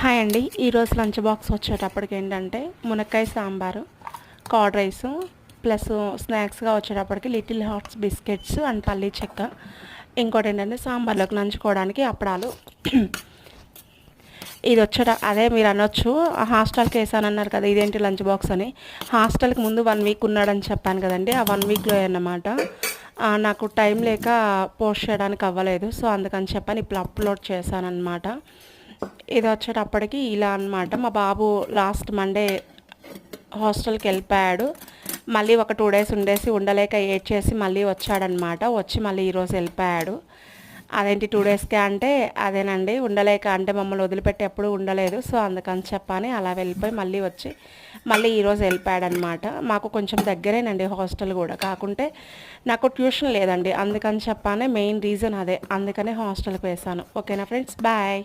Hi అండి. ఈరోజు lunch box వచ్చేటప్పటికి ఏంటంటే మునక్కాయ సాంబారు, కర్డ్ రైసు ప్లస్ స్నాక్స్గా వచ్చేటప్పటికి లిటిల్ హార్ట్స్ బిస్కెట్స్ అండ్ పల్లీ చెక్క. ఇంకోటి ఏంటంటే సాంబార్లోకి నంచుకోవడానికి అప్పడాలు. ఇది అదే మీరు అనొచ్చు హాస్టల్కి వేసానన్నారు కదా ఇదేంటి లంచ్ బాక్స్ అని. హాస్టల్కి ముందు 1 వీక్ ఉన్నాడని చెప్పాను కదండి. ఆ 1 వీక్లో అన్నమాట నాకు టైం లేక పోస్ట్ చేయడానికి అవ్వలేదు. సో అందుకని చెప్పని ఇప్పుడు అప్లోడ్ చేశానన్నమాట. ఇది వచ్చేటప్పటికి ఇలా అనమాట. మా బాబు లాస్ట్ మండే హాస్టల్కి వెళ్ళిపోయాడు. మళ్ళీ ఒక 2 డేస్ ఉండలేక ఏడ్చేసి మళ్ళీ వచ్చాడనమాట. వచ్చి మళ్ళీ ఈరోజు వెళ్ళిపోయాడు. అదేంటి 2 డేస్కే అంటే అదేనండి, ఉండలేక అంటే మమ్మల్ని వదిలిపెట్టి ఎప్పుడూ ఉండలేదు. సో అందుకని చెప్పని అలా వెళ్ళిపోయి మళ్ళీ వచ్చి మళ్ళీ ఈరోజు వెళ్ళిపోయాడనమాట. మాకు కొంచెం దగ్గరేనండి హాస్టల్ కూడా, కాకుంటే నాకు ట్యూషన్ లేదండి. అందుకని చెప్పానే మెయిన్ రీజన్ అదే, అందుకనే హాస్టల్కి వేసాను. ఓకేనా ఫ్రెండ్స్, బాయ్.